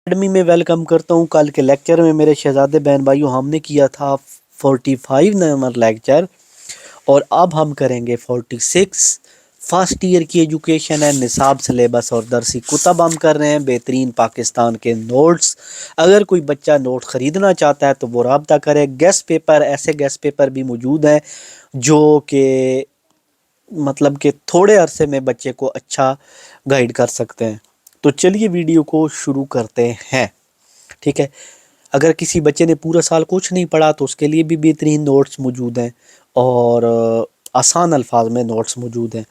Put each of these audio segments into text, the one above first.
Academy میں welcome کرتا ہوں۔ کل کے لیکچر میں میرے شہزادے بہن بھائیوں ہم نے کیا تھا 45 نمبر لیکچر، اور اب ہم کریں گے 46۔ فرسٹ ایئر کی ایجوکیشن ہے، نصاب سلیبس اور درسی کتب ہم کر رہے ہیں، بہترین پاکستان کے نوٹس۔ اگر کوئی بچہ نوٹ خریدنا چاہتا ہے تو وہ رابطہ کرے۔ گیسٹ پیپر، ایسے گیسٹ پیپر بھی موجود ہیں جو کہ مطلب کہ تھوڑے عرصے میں بچے کو اچھا گائیڈ کر سکتے ہیں۔ تو چلیے ویڈیو کو شروع کرتے ہیں، ٹھیک ہے۔ اگر کسی بچے نے پورا سال کچھ نہیں پڑھا تو اس کے لیے بھی بہترین نوٹس موجود ہیں اور آسان الفاظ میں نوٹس موجود ہیں۔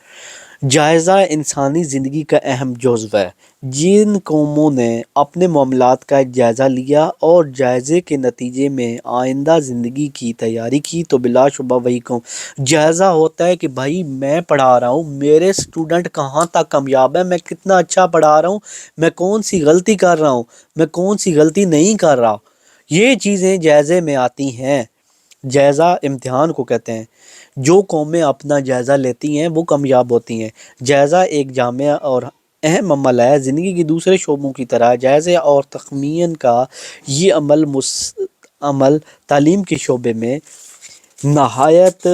جائزہ انسانی زندگی کا اہم جزو ہے۔ جن قوموں نے اپنے معاملات کا جائزہ لیا اور جائزے کے نتیجے میں آئندہ زندگی کی تیاری کی تو بلا شبہ وہی قوم۔ جائزہ ہوتا ہے کہ بھائی میں پڑھا رہا ہوں، میرے سٹوڈنٹ کہاں تک کامیاب ہے، میں کتنا اچھا پڑھا رہا ہوں، میں کون سی غلطی کر رہا ہوں، میں کون سی غلطی نہیں کر رہا۔ یہ چیزیں جائزے میں آتی ہیں۔ جائزہ امتحان کو کہتے ہیں۔ جو قومیں اپنا جائزہ لیتی ہیں وہ کامیاب ہوتی ہیں۔ جائزہ ایک جامع اور اہم عمل ہے۔ زندگی کے دوسرے شعبوں کی طرح جائزے اور تخمین کا یہ عمل تعلیم کے شعبے میں نہایت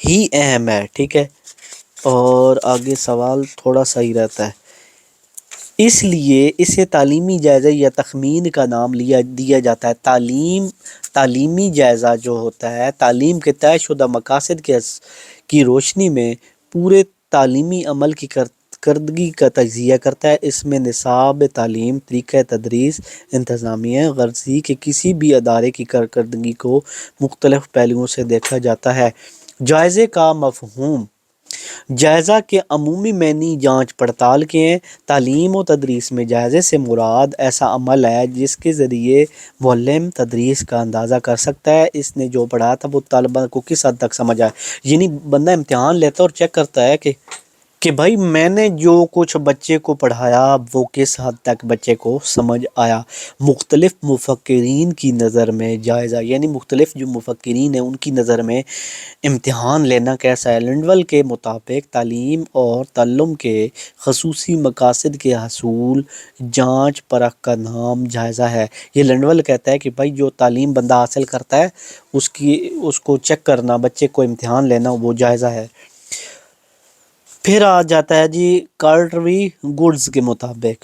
ہی اہم ہے، ٹھیک ہے۔ اور آگے سوال تھوڑا سا ہی رہتا ہے، اس لیے اسے تعلیمی جائزہ یا تخمین کا نام دیا جاتا ہے۔ تعلیمی جائزہ جو ہوتا ہے تعلیم کے طے شدہ مقاصد کی روشنی میں پورے تعلیمی عمل کی کارکردگی کا تجزیہ کرتا ہے۔ اس میں نصاب تعلیم، طریقہ تدریس، انتظامیہ، غرضی کے کسی بھی ادارے کی کارکردگی کو مختلف پہلوؤں سے دیکھا جاتا ہے۔ جائزے کا مفہوم۔ جائزہ کے عمومی معنی جانچ پڑتال کے ہیں۔ تعلیم و تدریس میں جائزے سے مراد ایسا عمل ہے جس کے ذریعے معلم تدریس کا اندازہ کر سکتا ہے اس نے جو پڑھا تھا وہ طلبہ کو کس حد تک سمجھ آیا۔ یعنی بندہ امتحان لیتا ہے اور چیک کرتا ہے کہ بھائی میں نے جو کچھ بچے کو پڑھایا وہ کس حد تک بچے کو سمجھ آیا۔ مختلف مفکرین کی نظر میں جائزہ، یعنی مختلف جو مفکرین ہیں ان کی نظر میں امتحان لینا کیسا ہے۔ لنڈول کے مطابق تعلیم اور تعلم کے خصوصی مقاصد کے حصول، جانچ پرکھ کا نام جائزہ ہے۔ یہ لنڈول کہتا ہے کہ بھائی جو تعلیم بندہ حاصل کرتا ہے اس کو چیک کرنا، بچے کو امتحان لینا، وہ جائزہ ہے۔ پھر آ جاتا ہے جی کارٹوی گوڈز کے مطابق۔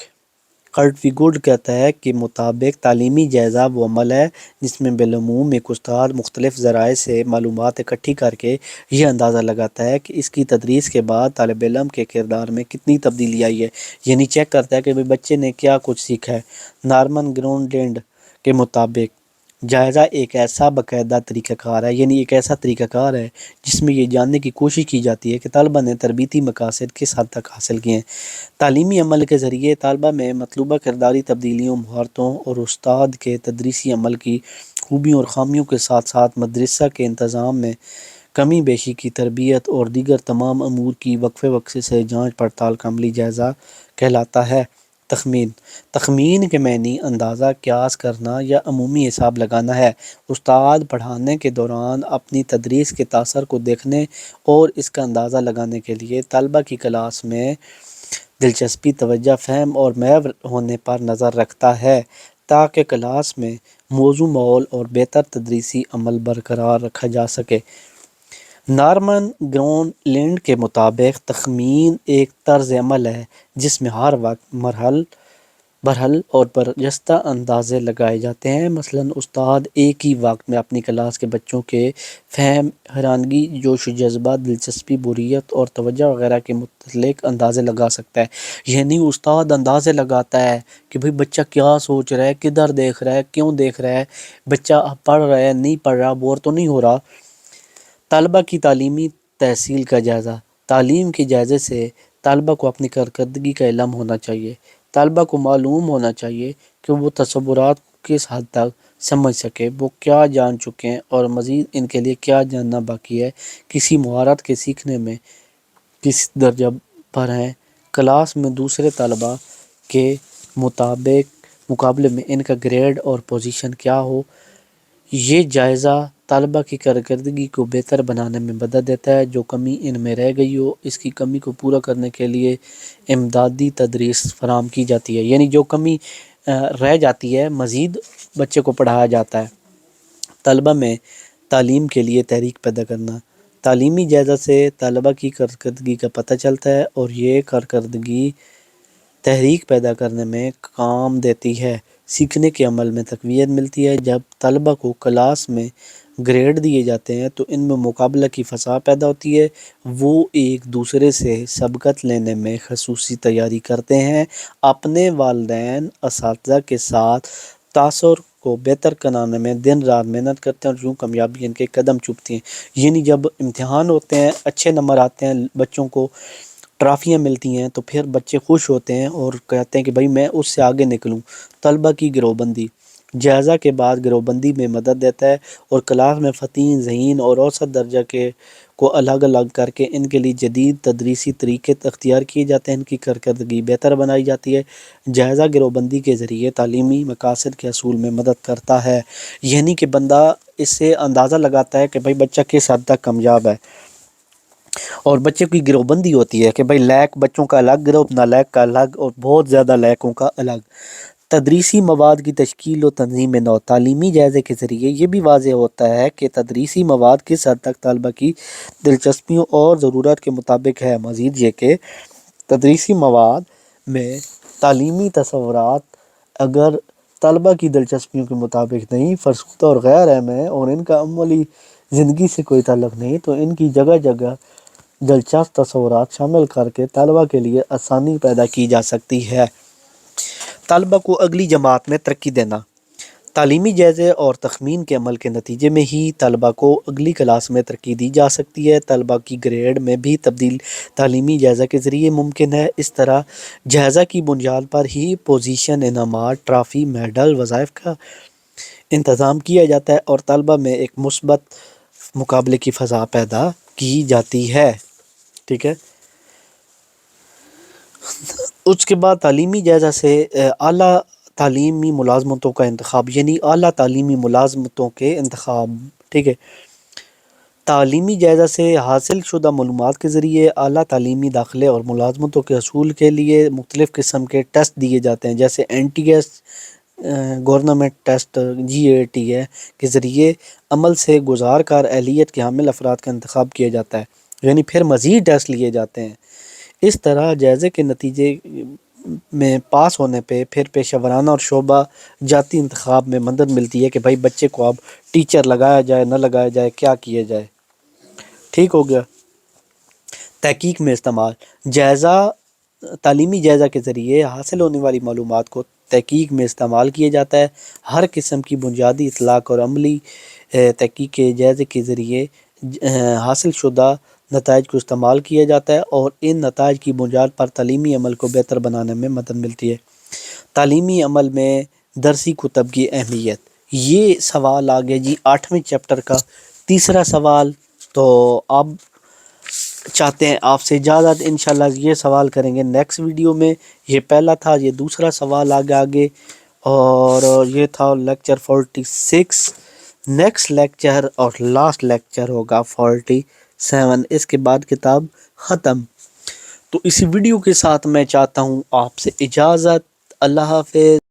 کارٹوی گوڈ کہتا ہے کہ مطابق تعلیمی جائزہ وہ عمل ہے جس میں بالعموم ایک استاد مختلف ذرائع سے معلومات اکٹھی کر کے یہ اندازہ لگاتا ہے کہ اس کی تدریس کے بعد طالب علم کے کردار میں کتنی تبدیلی آئی ہے۔ یعنی چیک کرتا ہے کہ بچے نے کیا کچھ سیکھا ہے۔ نارمن گراؤنڈلینڈ کے مطابق جائزہ ایک ایسا باقاعدہ طریقہ کار ہے، یعنی ایک ایسا طریقہ کار ہے جس میں یہ جاننے کی کوشش کی جاتی ہے کہ طلبہ نے تربیتی مقاصد کس حد تک حاصل کیے ہیں۔ تعلیمی عمل کے ذریعے طلبہ میں مطلوبہ کرداری تبدیلیوں، مہارتوں اور استاد کے تدریسی عمل کی خوبیوں اور خامیوں کے ساتھ ساتھ مدرسہ کے انتظام میں کمی بیشی کی تربیت اور دیگر تمام امور کی وقفے وقفے سے جانچ پڑتال کا عملی جائزہ کہلاتا ہے۔ تخمین کے معنی اندازہ، قیاس کرنا یا عمومی حساب لگانا ہے۔ استاد پڑھانے کے دوران اپنی تدریس کے تاثر کو دیکھنے اور اس کا اندازہ لگانے کے لیے طلبہ کی کلاس میں دلچسپی، توجہ، فہم اور محو ہونے پر نظر رکھتا ہے تاکہ کلاس میں موزوں ماحول اور بہتر تدریسی عمل برقرار رکھا جا سکے۔ نارمن گراؤنڈلینڈ کے مطابق تخمین ایک طرز عمل ہے جس میں ہر وقت برحل اور برجستہ اندازے لگائے جاتے ہیں۔ مثلاً استاد ایک ہی وقت میں اپنی کلاس کے بچوں کے فہم، حیرانگی، جوش و جذبہ، دلچسپی، بوریت اور توجہ وغیرہ کے متعلق اندازے لگا سکتا ہے۔ یعنی استاد اندازے لگاتا ہے کہ بھئی بچہ کیا سوچ رہا ہے، کدھر دیکھ رہا ہے، کیوں دیکھ رہا ہے، بچہ پڑھ رہا ہے، نہیں پڑھ رہا، بور تو نہیں ہو رہا۔ طلبہ کی تعلیمی تحصیل کا جائزہ۔ تعلیم کے جائزے سے طلبہ کو اپنی کارکردگی کا علم ہونا چاہیے۔ طلبہ کو معلوم ہونا چاہیے کہ وہ تصورات کس حد تک سمجھ سکے، وہ کیا جان چکے ہیں اور مزید ان کے لیے کیا جاننا باقی ہے، کسی مہارت کے سیکھنے میں کس درجہ پر ہیں، کلاس میں دوسرے طلبہ کے مقابلے میں ان کا گریڈ اور پوزیشن کیا ہو۔ یہ جائزہ طلبہ کی کارکردگی کو بہتر بنانے میں مدد دیتا ہے۔ جو کمی ان میں رہ گئی ہو اس کی کمی کو پورا کرنے کے لیے امدادی تدریس فراہم کی جاتی ہے۔ یعنی جو کمی رہ جاتی ہے، مزید بچے کو پڑھایا جاتا ہے۔ طلبہ میں تعلیم کے لیے تحریک پیدا کرنا، تعلیمی جائزہ سے طلبہ کی کارکردگی کا پتہ چلتا ہے اور یہ کارکردگی تحریک پیدا کرنے میں کام دیتی ہے۔ سیکھنے کے عمل میں تقویت ملتی ہے۔ جب طلبہ کو کلاس میں گریڈ دیے جاتے ہیں تو ان میں مقابلہ کی فضا پیدا ہوتی ہے، وہ ایک دوسرے سے سبقت لینے میں خصوصی تیاری کرتے ہیں، اپنے والدین اساتذہ کے ساتھ تاثر کو بہتر بنانے میں دن رات محنت کرتے ہیں اور یوں کامیابی ان کے قدم چومتی ہیں۔ یعنی جب امتحان ہوتے ہیں، اچھے نمبر آتے ہیں، بچوں کو ٹرافیاں ملتی ہیں تو پھر بچے خوش ہوتے ہیں اور کہتے ہیں کہ بھائی میں اس سے آگے نکلوں۔ طلبہ کی گروہ بندی، جائزہ کے بعد گروہ بندی میں مدد دیتا ہے اور کلاس میں فطین، ذہین اور اوسط درجہ کے کو الگ الگ کر کے ان کے لیے جدید تدریسی طریقے اختیار کیے جاتے ہیں، ان کی کارکردگی بہتر بنائی جاتی ہے۔ جائزہ گروہ بندی کے ذریعے تعلیمی مقاصد کے حصول میں مدد کرتا ہے، یعنی کہ بندہ اس سے اندازہ لگاتا ہے کہ بھائی بچہ کس حد تک کامیاب ہے۔ اور بچے کی گروہ بندی ہوتی ہے کہ بھائی لائق بچوں کا الگ گروہ، نالائق کا الگ اور بہت زیادہ لائقوں کا الگ۔ تدریسی مواد کی تشکیل و تنظیم نو، تعلیمی جائزے کے ذریعے یہ بھی واضح ہوتا ہے کہ تدریسی مواد کس حد تک طلبہ کی دلچسپیوں اور ضرورت کے مطابق ہے۔ مزید یہ کہ تدریسی مواد میں تعلیمی تصورات اگر طلبہ کی دلچسپیوں کے مطابق نہیں، فرسودہ اور غیر اہم ہیں اور ان کا عملی زندگی سے کوئی تعلق نہیں، تو ان کی جگہ جگہ دلچسپ تصورات شامل کر کے طلبہ کے لیے آسانی پیدا کی جا سکتی ہے۔ طلبہ کو اگلی جماعت میں ترقی دینا، تعلیمی جائزے اور تخمین کے عمل کے نتیجے میں ہی طلبہ کو اگلی کلاس میں ترقی دی جا سکتی ہے۔ طلبہ کی گریڈ میں بھی تبدیل تعلیمی جائزہ کے ذریعے ممکن ہے۔ اس طرح جائزہ کی بنیاد پر ہی پوزیشن، انعامات، ٹرافی، میڈل، وظائف کا انتظام کیا جاتا ہے اور طلبہ میں ایک مثبت مقابلے کی فضا پیدا کی جاتی ہے۔ ٹھیک ہے، اس کے بعد تعلیمی جائزہ سے اعلیٰ تعلیمی ملازمتوں کا انتخاب، یعنی اعلیٰ تعلیمی ملازمتوں کے انتخاب۔ ٹھیک ہے، تعلیمی جائزہ سے حاصل شدہ معلومات کے ذریعے اعلیٰ تعلیمی داخلے اور ملازمتوں کے حصول کے لیے مختلف قسم کے ٹیسٹ دیے جاتے ہیں، جیسے N T S, government test, G A T ہے کے ذریعے عمل سے گزار کر اہلیت کے حامل افراد کا انتخاب کیا جاتا ہے، یعنی پھر مزید ٹیسٹ لیے جاتے ہیں۔ اس طرح جائزے کے نتیجے میں پاس ہونے پہ پھر پیشہ ورانہ اور شعبہ جاتی انتخاب میں مدد ملتی ہے کہ بھائی بچے کو اب ٹیچر لگایا جائے نہ لگایا جائے، کیا کیا جائے۔ ٹھیک ہو گیا۔ تحقیق میں استعمال، جائزہ تعلیمی جائزہ کے ذریعے حاصل ہونے والی معلومات کو تحقیق میں استعمال کیا جاتا ہے۔ ہر قسم کی بنیادی اطلاق اور عملی تحقیق کے جائزے کے ذریعے حاصل شدہ نتائج کو استعمال کیا جاتا ہے اور ان نتائج کی بنیاد پر تعلیمی عمل کو بہتر بنانے میں مدد ملتی ہے۔ تعلیمی عمل میں درسی کتب کی اہمیت، یہ سوال آ گیا جی 8ویں چیپٹر کا تیسرا سوال۔ تو اب چاہتے ہیں آپ سے اجازت، انشاءاللہ یہ سوال کریں گے نیکسٹ ویڈیو میں۔ یہ پہلا تھا، یہ دوسرا سوال آگے اور یہ تھا لیکچر 46۔ نیکسٹ لیکچر اور لاسٹ لیکچر ہوگا 47، اس کے بعد کتاب ختم۔ تو اسی ویڈیو کے ساتھ میں چاہتا ہوں آپ سے اجازت، اللہ حافظ۔